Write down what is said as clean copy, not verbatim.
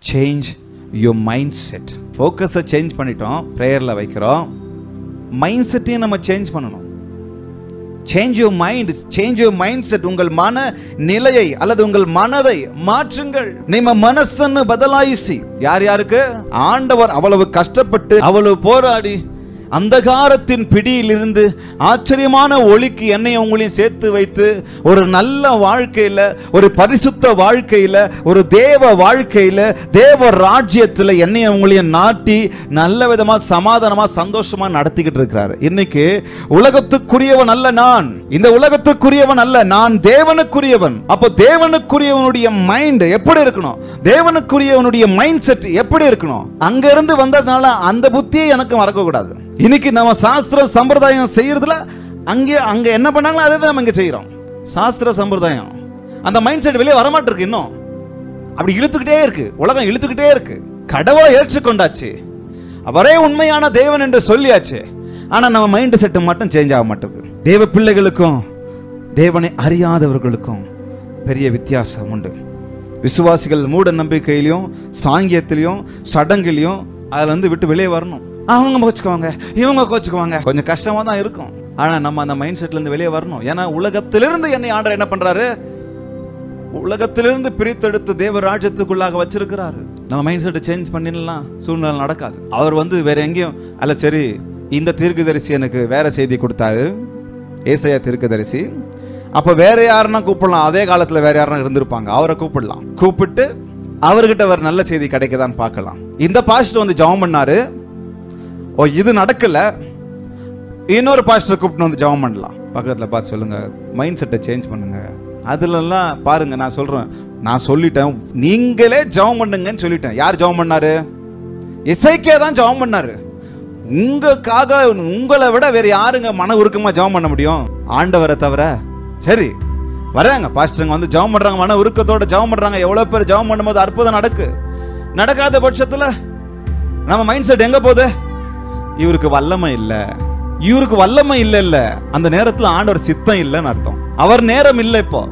Change your mind set. ஃபோக்கஸை change பண்ணிட்டோம், ப்ரேயரில் வைக்கிறோம். மைண்ட் செட்டையும் நம்ம சேஞ்ச் பண்ணணும். Change your mind, change your mind set. உங்கள் மன நிலையை அல்லது உங்கள் மனதை மாற்றுங்கள். ನಿಮ್ಮ ಮನಸ್ಸನ್ನು ಬದಲಾಯಿಸಿ. யாருக்கு? ஆண்டவர் அவ்வளவு கஷ்டப்பட்டு அவ்வளவு போராடி அந்தகாரத்தின் பிடியிலிருந்து ஆச்சரியமான ஒளிக்கு என்னை உங்களையும் சேர்த்து வைத்து ஒரு நல்ல வாழ்க்கையில, ஒரு பரிசுத்த வாழ்க்கையில, ஒரு தேவ வாழ்க்கையில, தேவ ராஜ்யத்தில் என்னை உங்களையும் நாட்டி நல்ல விதமா சமாதானமா சந்தோஷமா நடத்திக்கிட்டு இருக்கிறாரு. இன்னைக்கு உலகத்துக்குரியவன் அல்ல நான், இந்த உலகத்துக்குரியவன் அல்ல, நான் தேவனுக்குரியவன். அப்போ தேவனுக்குரியவனுடைய மைண்ட் எப்படி இருக்கணும்? தேவனுக்குரியவனுடைய மைண்ட் செட் எப்படி இருக்கணும்? அங்க இருந்து வந்ததுனால அந்த புத்தியை எனக்கு மறக்கக்கூடாது. இன்னைக்கு நம்ம சாஸ்திர சம்பிரதாயம் செய்யறதுல அங்க என்ன பண்ணாங்களோ அதை தான் நம்ம இங்க செய்யறோம். சாஸ்திர சம்பிரதாயம் அந்த மைண்ட் செட் வெளியே வரமாட்டிருக்கு. இன்னும் அப்படி இழுத்துக்கிட்டே இருக்கு, உலகம் இழுத்துக்கிட்டே இருக்கு. கடவுளை ஏற்றுக்கொண்டாச்சு, அவரே உண்மையான தேவன் என்று சொல்லியாச்சு. ஆனா நம்ம மைண்ட் செட் மட்டும் சேஞ்ச் ஆக மாட்டேங்குது. தேவ பிள்ளைகளுக்கும் தேவனை அறியாதவர்களுக்கும் பெரிய வித்தியாசம் உண்டு. விசுவாசிகள் மூட நம்பிக்கையிலையும் சாங்கியத்திலையும் சடங்குலையும் அதுல இருந்து விட்டு வெளியே வரணும். அவங்க கோச்சுக்குவாங்க, இவங்க கோச்சுக்குவாங்க, கொஞ்சம் கஷ்டமா தான் இருக்கும். ஆனா நம்ம அந்த மைண்ட் செட்ல இருந்து வெளியே வரணும். ஏன்னா உலகத்திலிருந்து என்னை ஆண்டவர் என்ன பண்றாரு? உலகத்திலிருந்து பிரித்தெடுத்து தேவ ராஜ்யத்துக்குள்ளாக வச்சிருக்கிறாரு. நம்ம மைண்ட் செட்டை சேஞ்ச் பண்ணிடலாம், சூழ்நிலை நடக்காது. அவர் வேற எங்கேயும் அல்ல, சரி இந்த தீர்க்கதரிசி எனக்கு வேற செய்தி கொடுத்தாரு, ஏசாயா தீர்க்கதரிசி. அப்ப வேற யாருன்னா கூப்பிடலாம், அதே காலத்துல வேற யாருன்னா இருந்திருப்பாங்க, அவரை கூப்பிடலாம். கூப்பிட்டு அவர்கிட்ட வேற நல்ல செய்தி கிடைக்கதான் பார்க்கலாம். இந்த பாஸ்டர் ஜெபம் பண்ணாரு, ஓ இது நடக்கல, இன்னொரு பாஸ்டர் கூப்பிட்டு ஜெபம் பண்ணலாம். பக்கத்தில் பார்த்து சொல்லுங்க, மைண்ட் செட்டை சேஞ்ச் பண்ணுங்க. அதுலலாம் பாருங்க, நான் சொல்லிட்டேன், நீங்களே ஜெபம் பண்ணுங்கன்னு சொல்லிட்டேன். யார் ஜெபம் பண்ணாரு? எசேக்கியா தான் ஜெபம் பண்ணாரு. உங்களுக்காக உங்களை விட வேற யாருங்க மன உருக்கமா ஜெபம் பண்ண முடியும்? ஆண்டவரை தவிர. சரி வராங்க பாஸ்டருங்க ஜெபம் பண்றாங்க, மன உருக்கத்தோட ஜெபம் பண்றாங்க. எவ்வளவு பேர் ஜெபம் பண்ணும்போது அற்புதம் நடக்காத பட்சத்துல நம்ம மைண்ட் செட் எங்க போகுது? இவருக்கு வல்லமை இல்ல, இவருக்கு வல்லமை இல்ல. அந்த நேரத்துல ஆண்டவர் சித்தம் இல்லைன்னு அர்த்தம். அவர் நேரம் இல்லை. இப்போ